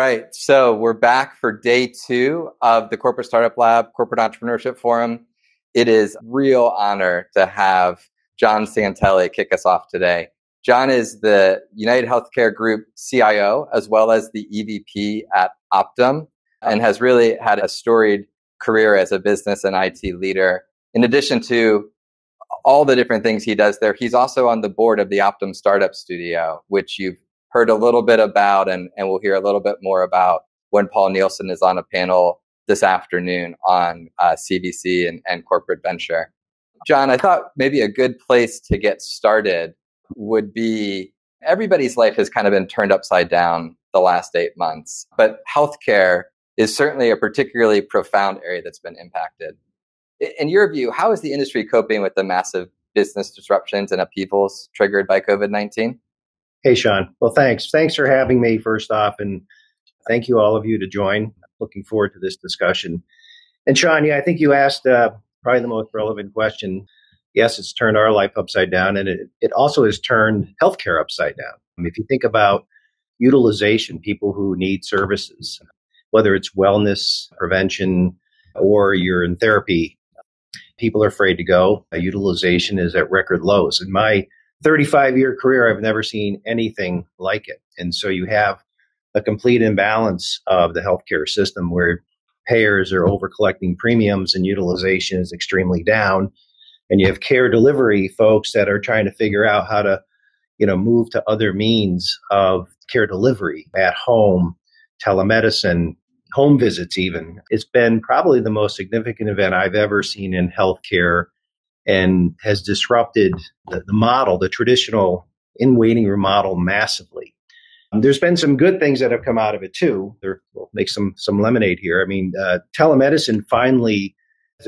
right. So we're back for day 2 of the Corporate Startup Lab Corporate Entrepreneurship Forum. It is a real honor to have John Santelli kick us off today. John is the United Healthcare Group CIO, as well as the EVP at Optum, and has really had a storied career as a business and IT leader. In addition to all the different things he does there, he's also on the board of the Optum Startup Studio, which you've heard a little bit about and we'll hear a little bit more about when Paul Nielsen is on a panel this afternoon on CVC and corporate venture. John, I thought maybe a good place to get started would be everybody's life has kind of been turned upside down the last 8 months, but healthcare is certainly a particularly profound area that's been impacted. In your view, how is the industry coping with the massive business disruptions and upheavals triggered by COVID-19? Hey, Sean. Well, thanks. Thanks for having me first off, and thank you all of you to join. Looking forward to this discussion. And Sean, I think you asked probably the most relevant question. Yes, it's turned our life upside down, and it also has turned healthcare upside down. If you think about utilization, people who need services, whether it's wellness, prevention, or you're in therapy, people are afraid to go. Utilization is at record lows. In my 35-year career, I've never seen anything like it. And so you have a complete imbalance of the healthcare system where payers are over collecting premiums and utilization is extremely down. And you have care delivery folks that are trying to figure out how to, move to other means of care delivery at home, telemedicine, home visits even. It's been probably the most significant event I've ever seen in healthcare and has disrupted the model, the traditional in-waiting room model massively. There's been some good things that have come out of it too. We'll make some lemonade here. I mean, telemedicine finally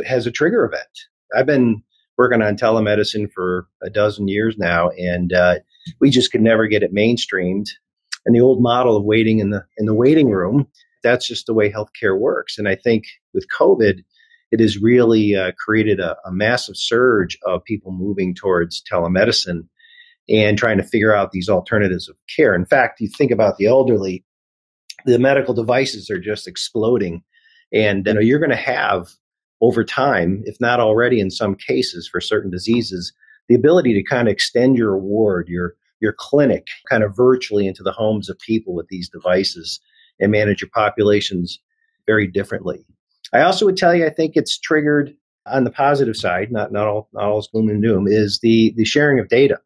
has a trigger event. I've been working on telemedicine for a dozen years now, and we just could never get it mainstreamed. And the old model of waiting in the waiting room, that's just the way healthcare works. And I think with COVID, it has really created a massive surge of people moving towards telemedicine and trying to figure out these alternatives of care. In fact, you think about the elderly, the medical devices are just exploding. And you're going to have over time, if not already in some cases for certain diseases, the ability to kind of extend your ward, your clinic kind of virtually into the homes of people with these devices and manage your populations very differently. I also would tell you, I think it's triggered on the positive side, not all is gloom and doom, is the sharing of data.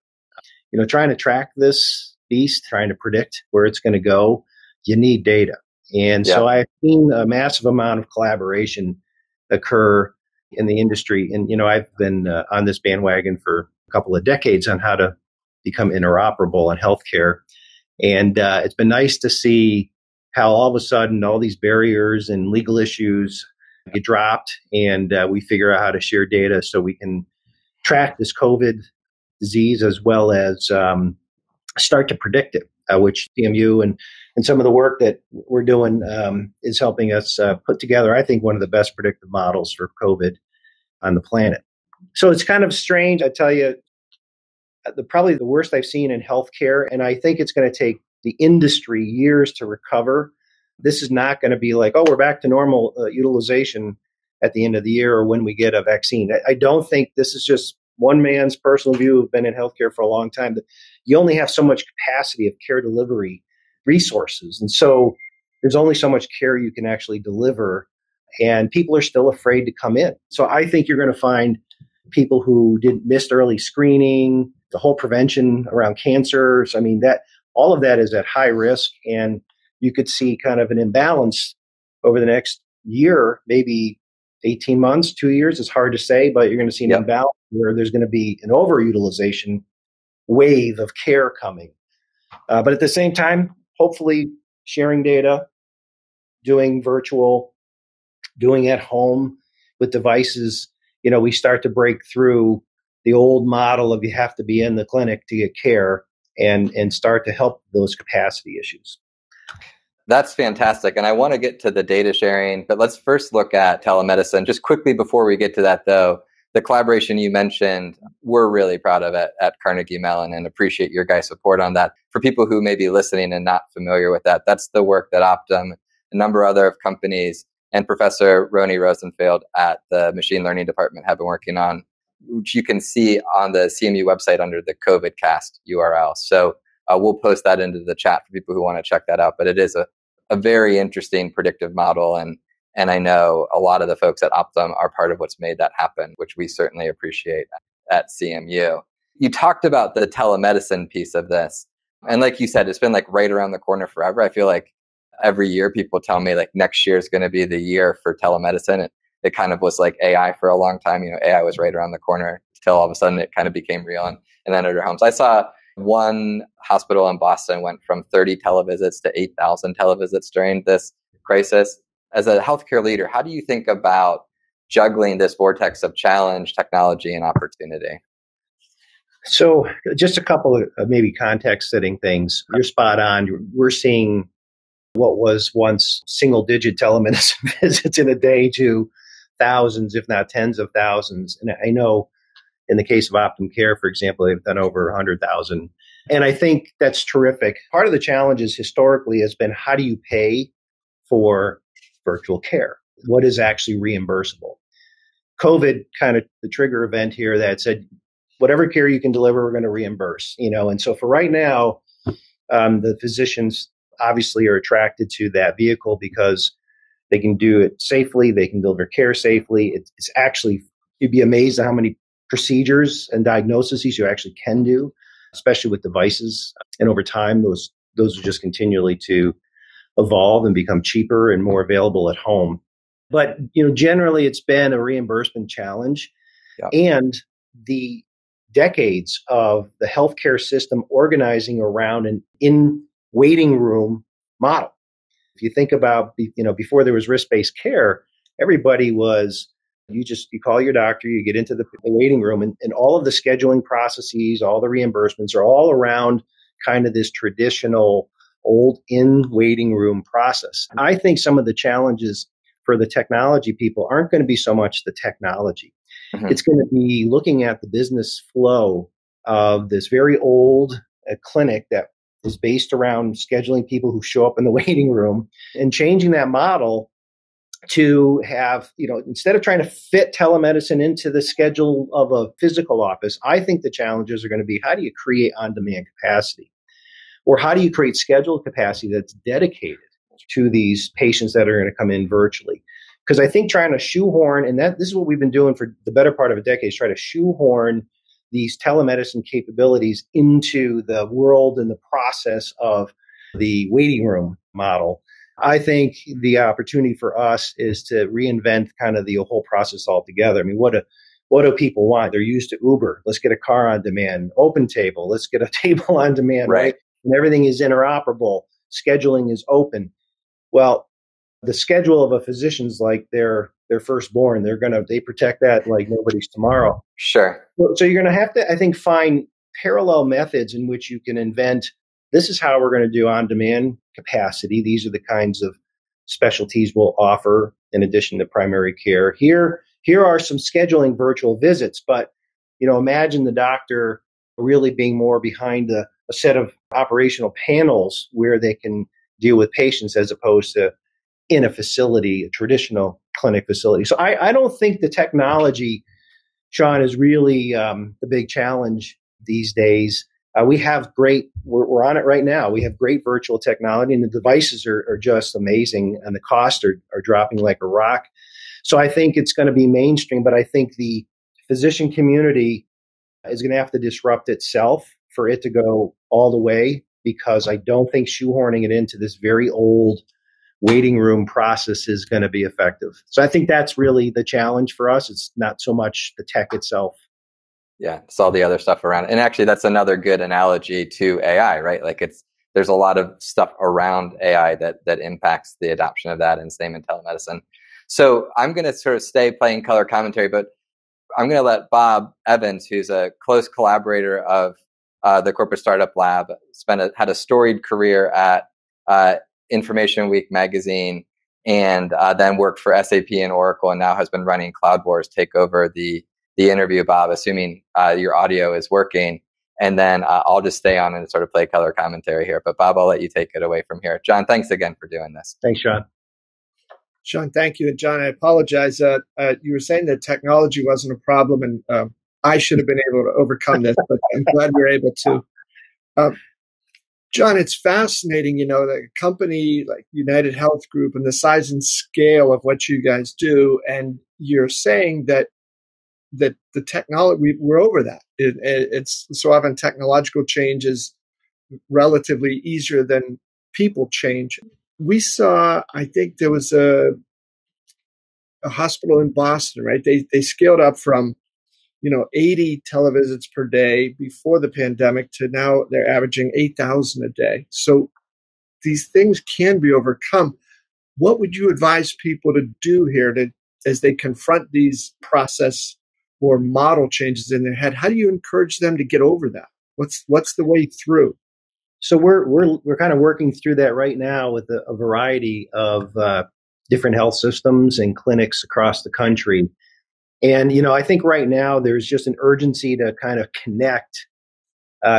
Trying to track this beast, trying to predict where it's going to go, you need data. And so I've seen a massive amount of collaboration occur in the industry. And, I've been on this bandwagon for a couple of decades on how to become interoperable in healthcare. And it's been nice to see how all of a sudden all these barriers and legal issues get dropped and we figure out how to share data so we can track this COVID disease as well as start to predict it, which CMU and some of the work that we're doing is helping us put together, I think, one of the best predictive models for COVID on the planet. So it's kind of strange, I tell you, probably the worst I've seen in healthcare, and I think it's going to take the industry years to recover. This is not going to be like, we're back to normal utilization at the end of the year or when we get a vaccine. I don't think this is just one man's personal view who've been in healthcare for a long time. You only have so much capacity of care delivery resources. And so there's only so much care you can actually deliver. And people are still afraid to come in. So I think you're going to find people who missed early screening, the whole prevention around cancers. I mean, all of that is at high risk. And you could see kind of an imbalance over the next year, maybe 18 months, 2 years. It's hard to say, but you're going to see an imbalance where there's going to be an overutilization wave of care coming. But at the same time, hopefully sharing data, doing virtual, doing at home with devices, we start to break through the old model of you have to be in the clinic to get care and start to help those capacity issues. That's fantastic. And I want to get to the data sharing, but let's first look at telemedicine. Just quickly before we get to that, though, the collaboration you mentioned, we're really proud of it at Carnegie Mellon and appreciate your guys' support on that. For people who may be listening and not familiar with that, that's the work that Optum, a number of other companies, and Professor Roni Rosenfeld at the Machine Learning Department have been working on, which you can see on the CMU website under the COVID cast URL. So we'll post that into the chat for people who want to check that out. But it is a very interesting predictive model. And I know a lot of the folks at Optum are part of what's made that happen, which we certainly appreciate at CMU. You talked about the telemedicine piece of this. And like you said, it's been like right around the corner forever. I feel like every year people tell me like next year is going to be the year for telemedicine. It kind of was like AI for a long time. AI was right around the corner until all of a sudden it kind of became real and then entered homes. I saw one hospital in Boston went from 30 televisits to 8,000 televisits during this crisis. As a healthcare leader, how do you think about juggling this vortex of challenge, technology, and opportunity? So just a couple of maybe context setting things. You're spot on. We're seeing what was once single digit telemedicine visits in a day to thousands, if not tens of thousands. And I know in the case of Optum Care, for example, they've done over 100,000. And I think that's terrific. Part of the challenges historically has been how do you pay for virtual care? What is actually reimbursable? COVID kind of the trigger event here that said, whatever care you can deliver, we're going to reimburse, And so for right now, the physicians obviously are attracted to that vehicle because they can do it safely. They can deliver care safely. It's actually, you'd be amazed at how many procedures and diagnoses you actually can do, especially with devices. And over time, those are just continually to evolve and become cheaper and more available at home. But, generally it's been a reimbursement challenge. Yep. And the decades of the healthcare system organizing around an in-waiting room model. If you think about, before there was risk-based care, everybody was, you call your doctor, you get into the waiting room, and all of the scheduling processes, all the reimbursements are all around kind of this traditional old in-waiting room process. And I think some of the challenges for the technology people aren't going to be so much the technology. Mm-hmm. It's going to be looking at the business flow of this very old clinic that is based around scheduling people who show up in the waiting room and changing that model to have, instead of trying to fit telemedicine into the schedule of a physical office, I think the challenges are going to be how do you create on-demand capacity? Or how do you create scheduled capacity that's dedicated to these patients that are going to come in virtually? Because I think trying to shoehorn, and this is what we've been doing for the better part of a decade, is try to shoehorn these telemedicine capabilities into the world and the process of the waiting room model. I think the opportunity for us is to reinvent kind of the whole process altogether. I mean, what do people want? They're used to Uber. Let's get a car on demand. Open table. Let's get a table on demand, right? And everything is interoperable. Scheduling is open. Well, the schedule of a physician's like their firstborn. They protect that like nobody's tomorrow. Sure. So you're going to have to, I think, find parallel methods in which you can invent. This is how we're going to do on-demand capacity. These are the kinds of specialties we'll offer in addition to primary care. Here are some scheduling virtual visits, but imagine the doctor really being more behind a set of operational panels where they can deal with patients as opposed to in a facility, a traditional clinic facility. So I don't think the technology, Sean, is really the big challenge these days. We have we're on it right now. We have great virtual technology and the devices are just amazing and the costs are dropping like a rock. So I think it's going to be mainstream, but I think the physician community is going to have to disrupt itself for it to go all the way, because I don't think shoehorning it into this very old waiting room process is going to be effective. So I think that's really the challenge for us. It's not so much the tech itself. Yeah, it's all the other stuff around. And actually, that's another good analogy to AI, right? Like there's a lot of stuff around AI that impacts the adoption of that, and same in telemedicine. So I'm going to sort of stay playing color commentary, but I'm going to let Bob Evans, who's a close collaborator of the Corporate Startup Lab, had a storied career at Information Week magazine, and then worked for SAP and Oracle, and now has been running Cloud Wars, take over the the interview, Bob, assuming your audio is working. And then I'll just stay on and sort of play color commentary here. But Bob, I'll let you take it away from here. John, thanks again for doing this. Thanks, Sean. Sean, thank you. And John, I apologize. You were saying that technology wasn't a problem, and I should have been able to overcome this, but I'm glad we were able to. John, it's fascinating, that a company like UnitedHealth Group and the size and scale of what you guys do, and you're saying that the technology, we're over that. It's so often technological change is relatively easier than people change. We saw, I think there was a hospital in Boston, right? They scaled up from 80 televisits per day before the pandemic to now they're averaging 8,000 a day. So these things can be overcome. What would you advise people to do here as they confront these process or model changes in their head? How do you encourage them to get over that? What's the way through? So we're kind of working through that right now with a variety of different health systems and clinics across the country. And, I think right now there's just an urgency to kind of connect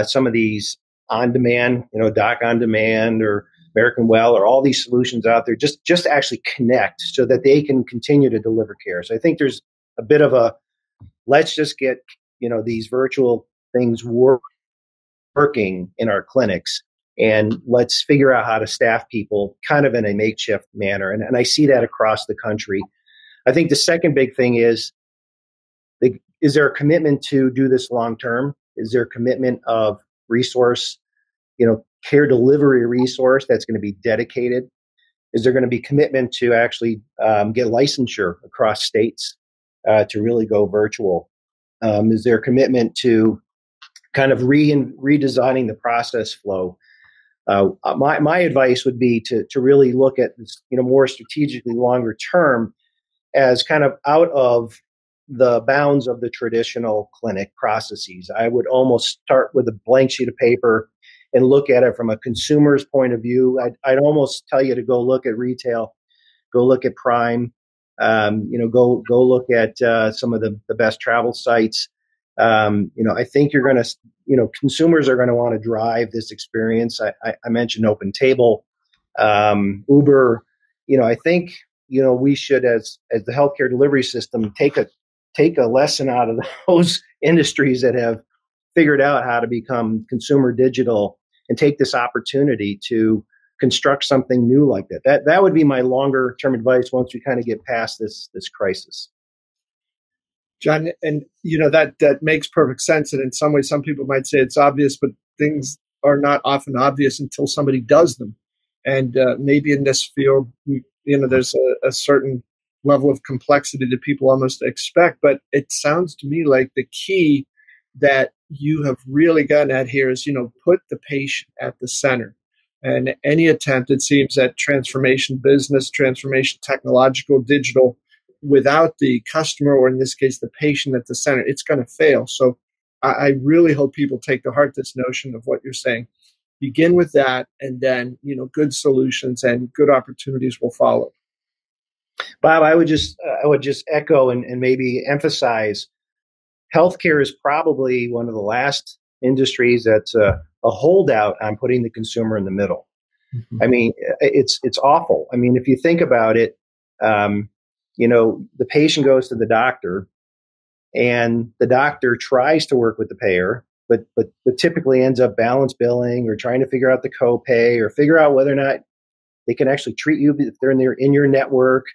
some of these on-demand, Doc on Demand or American Well or all these solutions out there, just actually connect so that they can continue to deliver care. So I think there's a bit of a, let's just get, these virtual things working in our clinics, and let's figure out how to staff people kind of in a makeshift manner. And I see that across the country. I think the second big thing is there a commitment to do this long term? Is there a commitment of resource, care delivery resource that's going to be dedicated? Is there going to be commitment to actually get licensure across states to really go virtual? Is there a commitment to kind of redesigning the process flow? My advice would be to really look at this, more strategically longer term as kind of out of the bounds of the traditional clinic processes. I would almost start with a blank sheet of paper and look at it from a consumer's point of view. I'd almost tell you to go look at retail, go look at Prime, go look at some of the best travel sites. I think you're going to, consumers are going to want to drive this experience. I mentioned Open Table, Uber. I think we should, as the healthcare delivery system, take a lesson out of those industries that have figured out how to become consumer digital and take this opportunity to construct something new like that. That would be my longer term advice once we kind of get past this crisis. John, and that makes perfect sense. And in some ways, some people might say it's obvious, but things are not often obvious until somebody does them. And maybe in this field, there's a certain level of complexity that people almost expect. But it sounds to me like the key that you have really gotten at here is, put the patient at the center. And any attempt, it seems, at transformation, business transformation, technological, digital, without the customer, or in this case, the patient at the center, it's going to fail. So I really hope people take to heart this notion of what you're saying. Begin with that, and then, good solutions and good opportunities will follow. Bob, I would just echo and maybe emphasize, healthcare is probably one of the last industries that's a holdout on putting the consumer in the middle. Mm-hmm. I mean, it's awful. I mean, if you think about it, the patient goes to the doctor, and the doctor tries to work with the payer, but typically ends up balance billing or trying to figure out the copay or figure out whether or not they can actually treat you if they're in your network,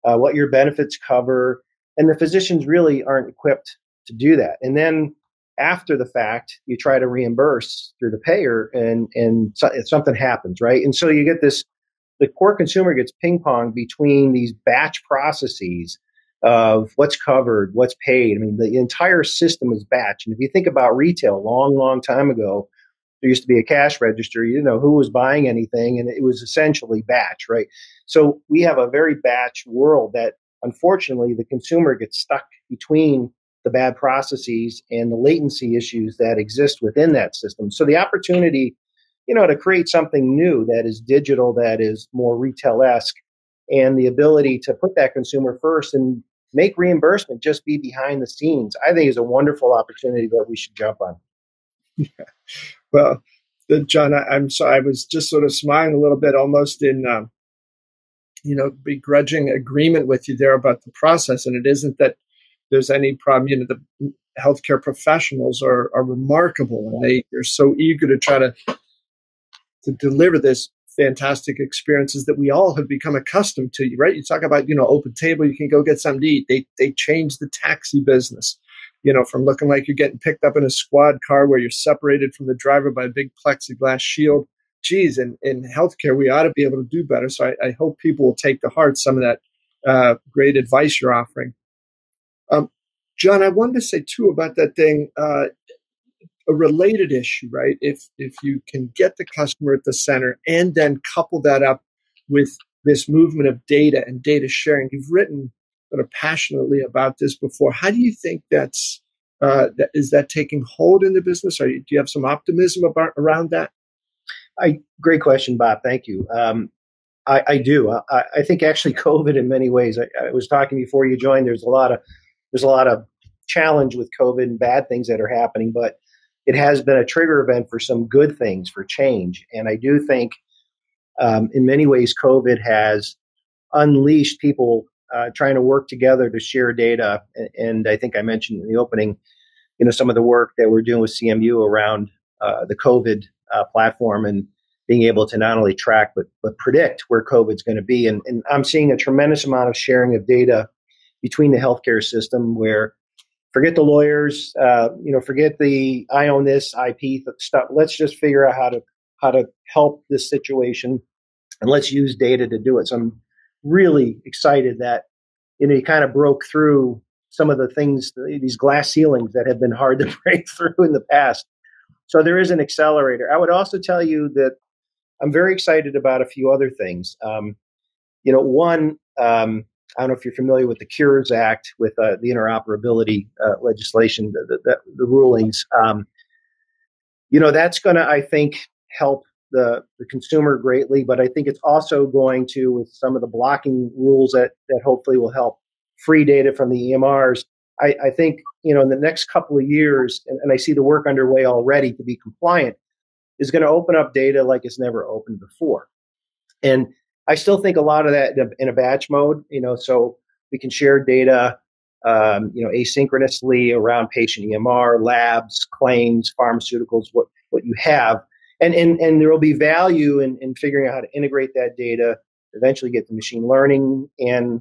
what your benefits cover. And the physicians really aren't equipped to do that. And then after the fact, you try to reimburse through the payer, and something happens, right? And so you get the poor consumer gets ping-ponged between these batch processes of what's covered, what's paid. I mean, the entire system is batch. And if you think about retail, long time ago, there used to be a cash register. You didn't know who was buying anything, and it was essentially batch, right? So we have a very batch world that, unfortunately, the consumer gets stuck between the bad processes and the latency issues that exist within that system. So the opportunity, to create something new that is digital, that is more retail-esque, and the ability to put that consumer first and make reimbursement just be behind the scenes, I think is a wonderful opportunity that we should jump on. Well, John, I'm sorry. I was just sort of smiling a little bit, almost in, begrudging agreement with you there about the process. And it isn't that there's any problem. The healthcare professionals are remarkable, and they're so eager to try to deliver this fantastic experiences that we all have become accustomed to. Right? You talk about open table. You can go get something to eat. They changed the taxi business. From looking like you're getting picked up in a squad car where you're separated from the driver by a big plexiglass shield. Geez, in healthcare, we ought to be able to do better. So I hope people will take to heart some of that great advice you're offering. John, I wanted to say, too, about that thing, a related issue, right? If you can get the customer at the center and then couple that up with this movement of data and data sharing, you've written sort of passionately about this before. How do you think is that taking hold in the business? Do you have some optimism around that? Great question, Bob. Thank you. I do. I think actually COVID in many ways. I was talking before you joined. There's a lot of challenge with COVID and bad things that are happening, but it has been a trigger event for some good things, for change. And I do think in many ways COVID has unleashed people trying to work together to share data. And I think I mentioned in the opening, some of the work that we're doing with CMU around the COVID platform and being able to not only track but predict where COVID's going to be. And I'm seeing a tremendous amount of sharing of data between the healthcare system where forget the lawyers, forget the I own this IP stuff. Let's just figure out how to help this situation, and let's use data to do it. So I'm really excited that you kind of broke through some of the things, these glass ceilings that have been hard to break through in the past. So there is an accelerator. I would also tell you that I'm very excited about a few other things. One, I don't know if you're familiar with the Cures Act, with the interoperability legislation, the rulings. That's going to, I think, help the consumer greatly, but I think it's also going to, with some of the blocking rules that hopefully will help free data from the EMRs. I think, in the next couple of years, and I see the work underway already to be compliant, is going to open up data like it's never opened before. And I still think a lot of that in a batch mode, so we can share data, asynchronously around patient EMR, labs, claims, pharmaceuticals, what you have. And there will be value in figuring out how to integrate that data, eventually get to machine learning and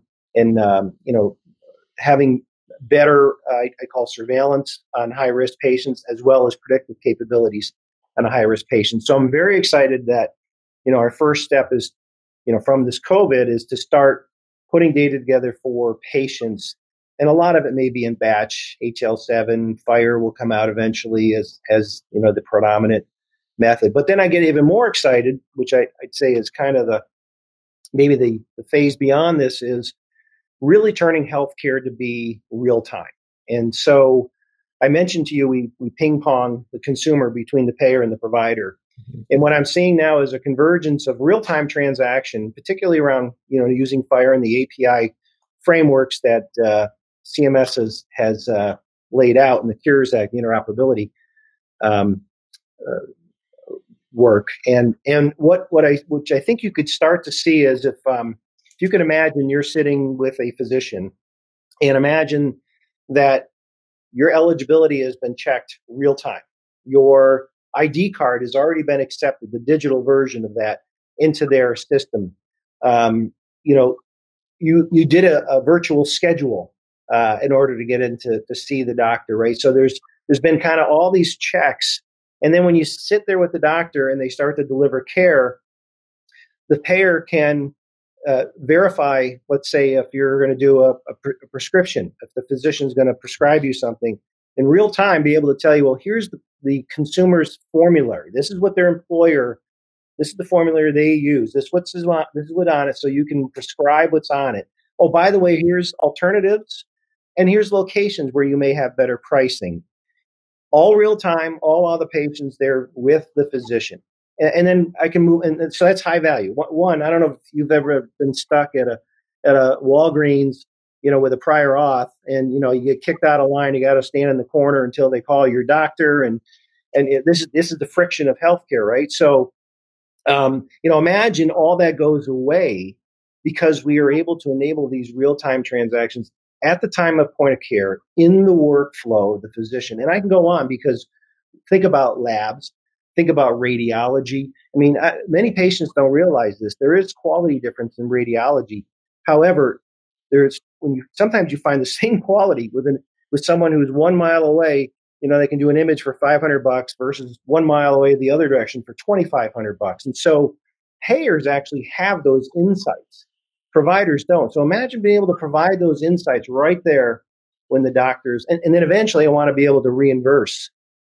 having better, I call surveillance on high-risk patients, as well as predictive capabilities on a high-risk patient. So I'm very excited that, our first step is, from this COVID, is to start putting data together for patients. And a lot of it may be in batch. HL7, FHIR will come out eventually as the predominant method. But then I get even more excited, which I'd say is kind of maybe the phase beyond this, is really turning healthcare to be real time. And so I mentioned to you, we ping pong the consumer between the payer and the provider. Mm-hmm. And what I'm seeing now is a convergence of real time transaction, particularly around, using FHIR and the API frameworks that CMS has laid out in the Cures Act, interoperability work. And which I think you could start to see is if you can imagine you're sitting with a physician and imagine that your eligibility has been checked real time. Your ID card has already been accepted, the digital version of that, into their system. You did a virtual schedule in order to get in to see the doctor, right? So there's been kind of all these checks. And then when you sit there with the doctor and they start to deliver care, the payer can verify, let's say, if you're going to do a prescription, if the physician's going to prescribe you something, in real time be able to tell you, well, here's the consumer's formulary. This is what their employer, this is the formulary they use. This is what's on it, so you can prescribe what's on it. Oh, by the way, here's alternatives, and here's locations where you may have better pricing. All real time, all other patients there with the physician. And then I can move, and so that's high value. One, I don't know if you've ever been stuck at a Walgreens with a prior auth, and you get kicked out of line. You got to stand in the corner until they call your doctor, and this is the friction of healthcare, right? So, imagine all that goes away because we are able to enable these real-time transactions at the time of point of care in the workflow of the physician. And I can go on because think about labs, think about radiology. I mean, many patients don't realize this. There is quality difference in radiology. However, sometimes you find the same quality with someone who's 1 mile away. They can do an image for $500 versus 1 mile away the other direction for $2,500. And so payers actually have those insights. Providers don't. So imagine being able to provide those insights right there when the doctors, and then eventually I want to be able to reimburse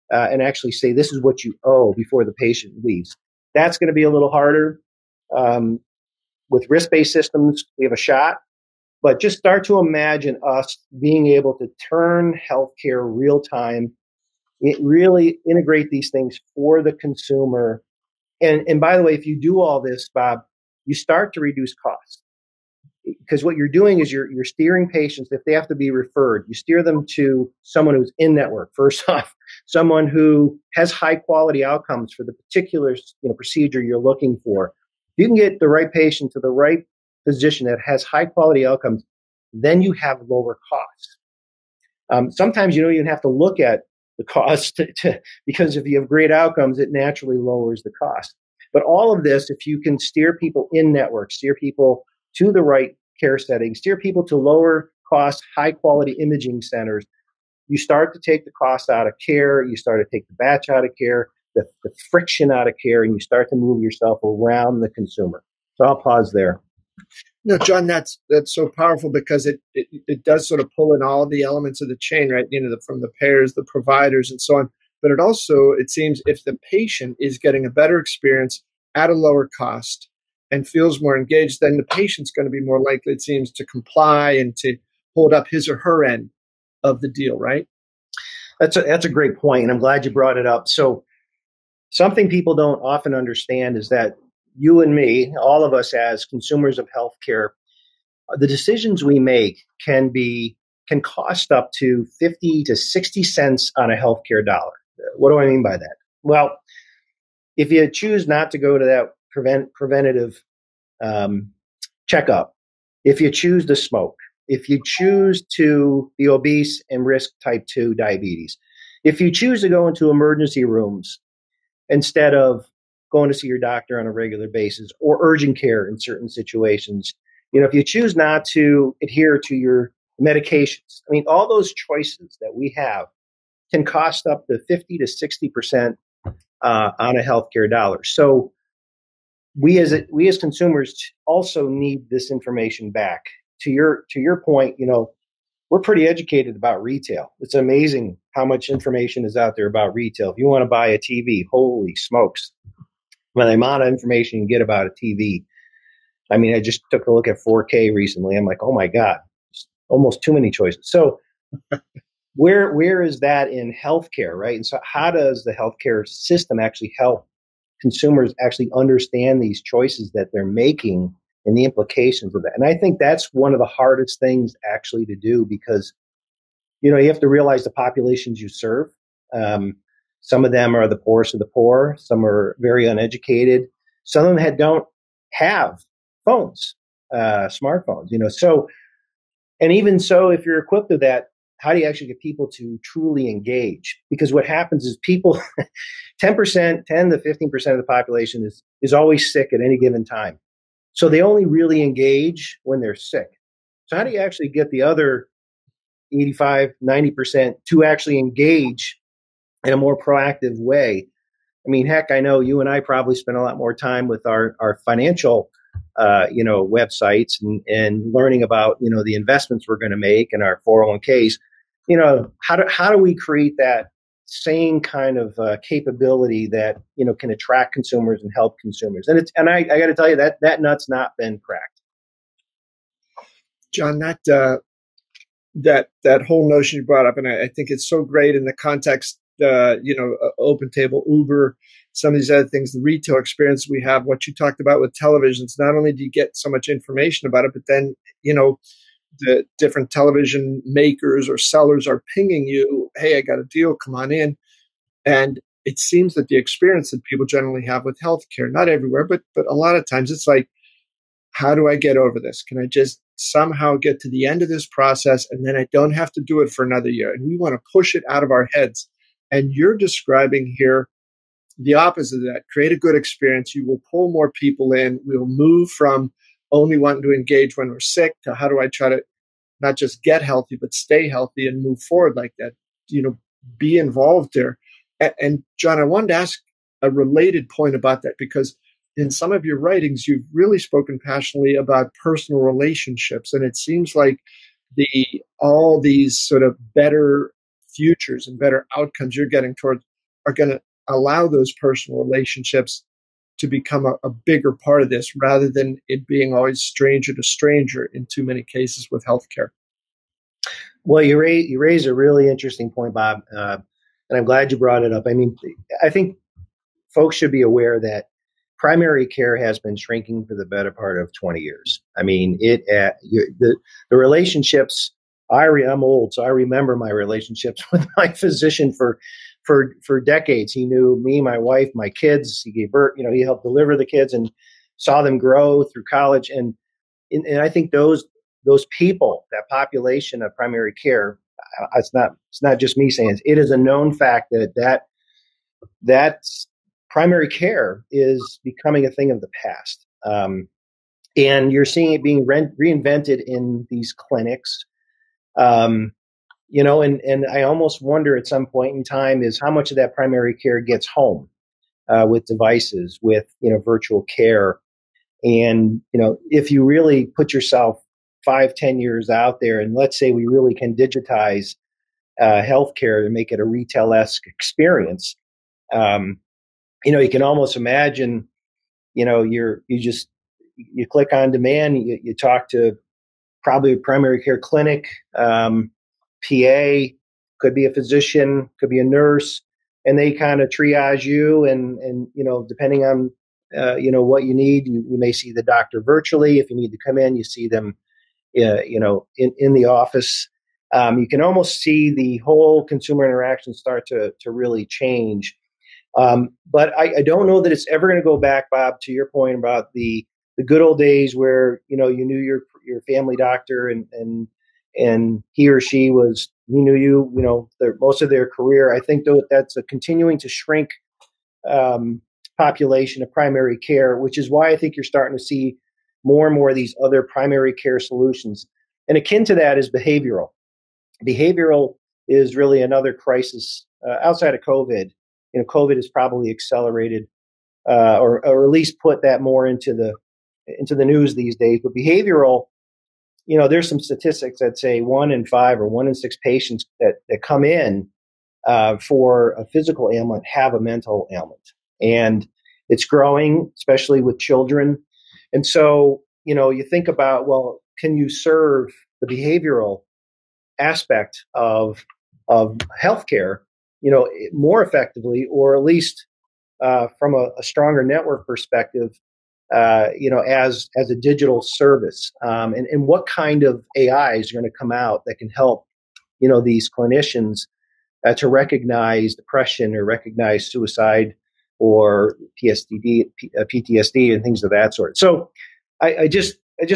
and actually say, this is what you owe before the patient leaves. That's going to be a little harder. With risk-based systems, we have a shot. But just start to imagine us being able to turn healthcare real time, really integrate these things for the consumer. And by the way, if you do all this, Bob, you start to reduce costs. Because what you're doing is you're steering patients, if they have to be referred, you steer them to someone who's in network, first off, someone who has high quality outcomes for the particular procedure you're looking for. You can get the right patient to the right physician that has high quality outcomes, then you have lower costs. Sometimes you don't even have to look at the cost because if you have great outcomes, it naturally lowers the cost. But all of this, if you can steer people in network, steer people to the right care settings, steer people to lower cost, high quality imaging centers, you start to take the cost out of care, you start to take the batch out of care, the friction out of care, and you start to move yourself around the consumer. So I'll pause there. No, John, that's so powerful because it does sort of pull in all the elements of the chain, right? From the payers, the providers, and so on. But it seems, if the patient is getting a better experience at a lower cost and feels more engaged, then the patient's going to be more likely, it seems, to comply and to hold up his or her end of the deal, right? That's a great point, and I'm glad you brought it up. So something people don't often understand is that you and me, all of us as consumers of healthcare, the decisions we make can cost up to 50 to 60 cents on a healthcare dollar. What do I mean by that? Well, if you choose not to go to that preventative checkup, if you choose to smoke, if you choose to be obese and risk type 2 diabetes, if you choose to go into emergency rooms instead of going to see your doctor on a regular basis, or urgent care in certain situations, if you choose not to adhere to your medications, I mean, all those choices that we have can cost up to 50 to 60% on a healthcare dollar. So we as consumers also need this information back. To your point, we're pretty educated about retail. It's amazing how much information is out there about retail. If you want to buy a TV, holy smokes. Well, the amount of information you get about a TV. I mean, I just took a look at 4K recently. I'm like, oh my God, almost too many choices. So where is that in healthcare, right? And so how does the healthcare system actually help consumers actually understand these choices that they're making and the implications of that? And I think that's one of the hardest things actually to do because, you have to realize the populations you serve. Some of them are the poorest of the poor. Some are very uneducated. Some of them don't have phones, smartphones, So, and even so, if you're equipped with that, how do you actually get people to truly engage? Because what happens is people, 10 to 15% of the population is always sick at any given time. So they only really engage when they're sick. So how do you actually get the other 85, 90% to actually engage in a more proactive way? I mean, heck, I know you and I probably spend a lot more time with our financial, websites and learning about, the investments we're going to make in our 401ks. How do we create that same kind of capability that, can attract consumers and help consumers? And I got to tell you that nut's not been cracked. John, that whole notion you brought up, and I think it's so great in the context, Open Table, Uber, some of these other things, the retail experience we have, what you talked about with televisions. Not only do you get so much information about it, but then, the different television makers or sellers are pinging you, hey, I got a deal, come on in. And it seems that the experience that people generally have with healthcare, not everywhere, but a lot of times it's like, how do I get over this? Can I just somehow get to the end of this process and then I don't have to do it for another year? And we want to push it out of our heads. And you're describing here the opposite of that. Create a good experience. You will pull more people in. We'll move from only wanting to engage when we're sick to how do I try to not just get healthy, but stay healthy and move forward like that. Be involved there. And John, I wanted to ask a related point about that, because in some of your writings, you've really spoken passionately about personal relationships. And it seems like all these sort of better futures and better outcomes you're getting towards are going to allow those personal relationships to become a bigger part of this, rather than it being always stranger to stranger in too many cases with healthcare. Well, you raise a really interesting point, Bob, and I'm glad you brought it up. I mean, I think folks should be aware that primary care has been shrinking for the better part of 20 years. I mean, the relationships. I'm old, so I remember my relationships with my physician for decades. He knew me, my wife, my kids. He gave birth. He helped deliver the kids and saw them grow through college. And I think those people, that population of primary care, it's not just me saying it is a known fact that primary care is becoming a thing of the past. And you're seeing it being reinvented in these clinics. And I almost wonder at some point in time is how much of that primary care gets home with devices, with virtual care. And if you really put yourself 5-10 years out there, and let's say we really can digitize healthcare to make it a retail-esque experience, you can almost imagine, you click on demand, you talk to probably a primary care clinic, PA, could be a physician, could be a nurse, and they kind of triage you, and depending on what you need, you may see the doctor virtually. If you need to come in, you see them in the office. You can almost see the whole consumer interaction start to really change. But I don't know that it's ever going to go back, Bob, to your point about the good old days where you knew your family doctor and he or she knew you most of their career. I think that's a continuing to shrink population of primary care, which is why I think you're starting to see more and more of these other primary care solutions. And akin to that is behavioral. Behavioral is really another crisis outside of COVID. COVID has probably accelerated or at least put that more into the news these days. But behavioral, there's some statistics that say 1 in 5 or 1 in 6 patients that come in for a physical ailment have a mental ailment. And it's growing, especially with children. And so, you think about, well, can you serve the behavioral aspect of healthcare, more effectively, or at least from a stronger network perspective, as a digital service, and what kind of AIs are going to come out that can help, these clinicians to recognize depression or recognize suicide or PTSD and things of that sort. So I just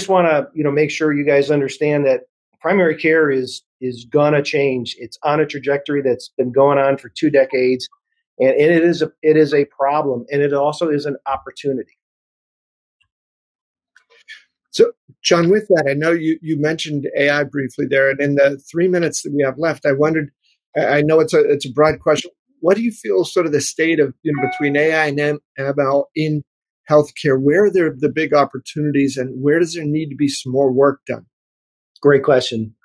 want to make sure you guys understand that primary care is gonna change. It's on a trajectory that's been going on for 2 decades, and it is a problem, and it also is an opportunity. So, John, with that, I know you mentioned AI briefly there, and in the 3 minutes that we have left, I wondered. I know it's a broad question. What do you feel sort of the state of between AI and ML in healthcare? Where are there the big opportunities, and where does there need to be some more work done? Great question.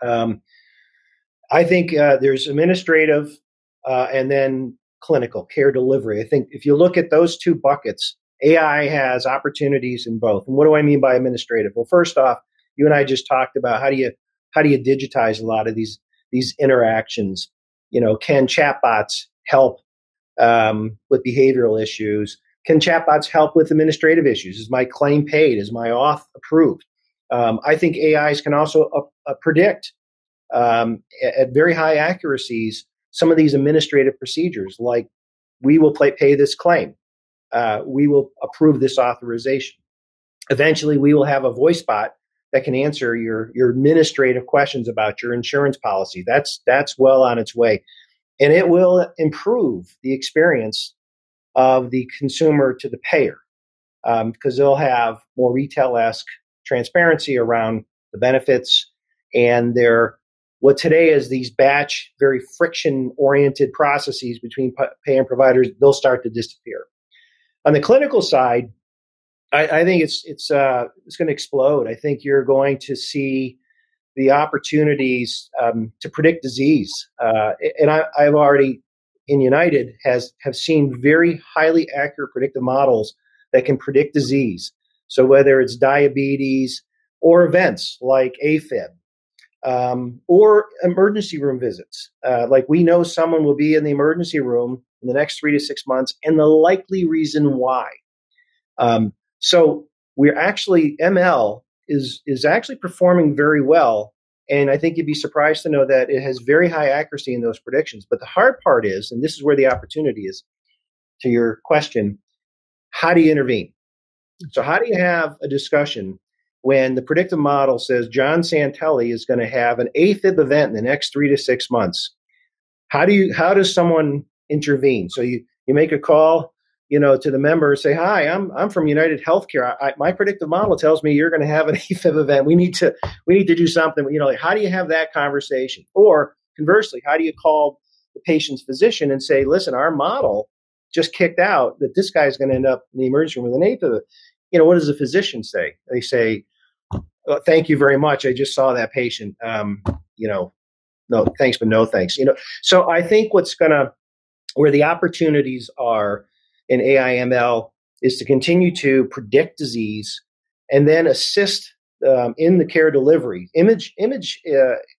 I think there's administrative and then clinical care delivery. I think if you look at those 2 buckets, AI has opportunities in both. And what do I mean by administrative? Well, first off, you and I just talked about how do you digitize a lot of these interactions. Can chatbots help with behavioral issues? Can chatbots help with administrative issues? Is my claim paid? Is my auth approved? I think AIs can also predict at very high accuracies some of these administrative procedures, like we will pay this claim, we will approve this authorization. Eventually, we will have a voice bot that can answer your administrative questions about your insurance policy. That's well on its way, and it will improve the experience of the consumer to the payer, because they'll have more retail-esque transparency around the benefits, and what today is these batch, very friction-oriented processes between pay and providers, they'll start to disappear. On the clinical side, I think it's going to explode. I think you're going to see the opportunities to predict disease, and I've already in United have seen very highly accurate predictive models that can predict disease. So whether it's diabetes or events like AFib, or emergency room visits, like we know someone will be in the emergency room in the next 3 to 6 months, and the likely reason why. So we're actually, ML is actually performing very well. And I think you'd be surprised to know that it has very high accuracy in those predictions. But the hard part is, and this is where the opportunity is to your question, how do you intervene? So how do you have a discussion when the predictive model says John Santelli is going to have an AFib event in the next 3 to 6 months? How does someone intervene? So you make a call, to the member, say, "Hi, I'm from UnitedHealth. My predictive model tells me you're going to have an AFib event. We need to do something." How do you have that conversation? Or conversely, how do you call the patient's physician and say, "Listen, our model just kicked out that this guy's going to end up in the emergency room with an AFib." What does the physician say? They say, "Thank you very much. I just saw that patient. No thanks, but no thanks." So I think where the opportunities are in AI ML is to continue to predict disease and then assist in the care delivery. Image,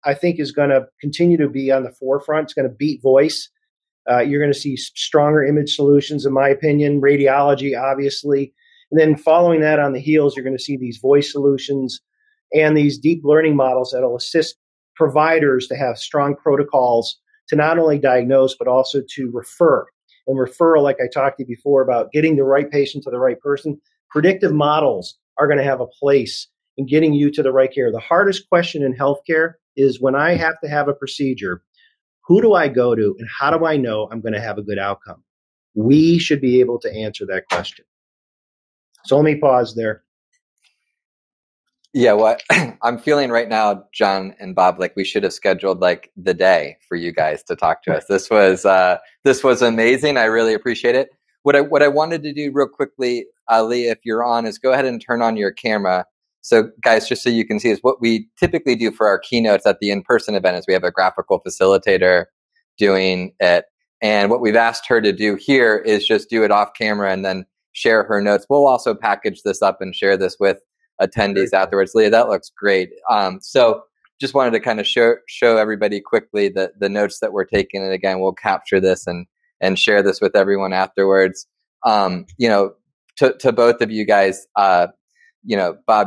I think, is going to continue to be on the forefront. It's going to beat voice. You're going to see stronger image solutions, in my opinion. Radiology, obviously. And then following that on the heels, you're going to see these voice solutions and these deep learning models that will assist providers to have strong protocols to not only diagnose, but also to refer. And referral, like I talked to you before about getting the right patient to the right person, predictive models are going to have a place in getting you to the right care. The hardest question in healthcare is when I have to have a procedure, who do I go to and how do I know I'm going to have a good outcome? We should be able to answer that question. So let me pause there. Yeah, what I'm feeling right now, John and Bob, like we should have scheduled like the day for you guys to talk to us. This was amazing. I really appreciate it. What I wanted to do real quickly, Leah, if you're on, is go ahead and turn on your camera. So guys, just so you can see, is what we typically do for our keynotes at the in-person event is we have a graphical facilitator doing it. And what we've asked her to do here is just do it off camera and then share her notes. We'll also package this up and share this with attendees afterwards. Leah, that looks great. So just wanted to kind of show everybody quickly the notes that we're taking. And again, we'll capture this and share this with everyone afterwards. To both of you guys, Bob,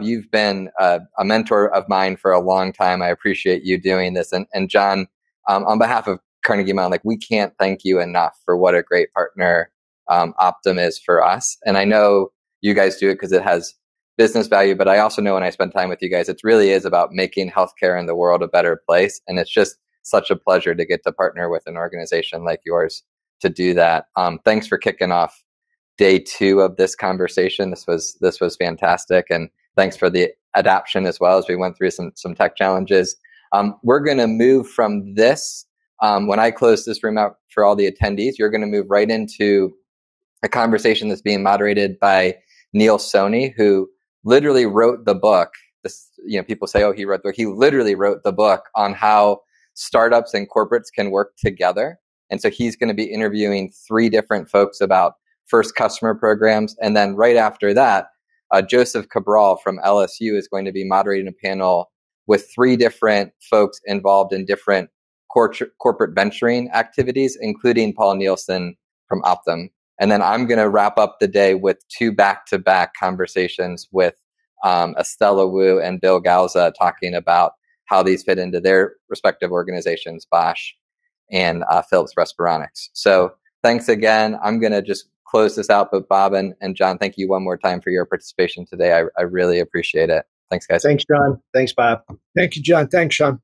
you've been a mentor of mine for a long time. I appreciate you doing this. And John, on behalf of Carnegie Mellon, we can't thank you enough for what a great partner Optum is for us. And I know you guys do it because it has business value, but I also know when I spend time with you guys, it really is about making healthcare in the world a better place. And it's just such a pleasure to get to partner with an organization like yours to do that. Thanks for kicking off day 2 of this conversation. This was fantastic. And thanks for the adaption as well as we went through some tech challenges. We're going to move from this. When I close this room out for all the attendees, you're going to move right into a conversation that's being moderated by Neil Soni, who literally wrote the book. People say, "Oh, he wrote the book." He literally wrote the book on how startups and corporates can work together. And so he's going to be interviewing 3 different folks about first customer programs. And then right after that, Joseph Cabral from LSU is going to be moderating a panel with 3 different folks involved in different corporate venturing activities, including Paul Nielsen from Optum. And then I'm going to wrap up the day with 2 back-to-back conversations with Estella Wu and Bill Gauza talking about how these fit into their respective organizations, Bosch and Philips Respironics. So thanks again. I'm going to just close this out, but Bob and John, thank you one more time for your participation today. I really appreciate it. Thanks, guys. Thanks, John. Thanks, Bob. Thank you, John. Thanks, Sean.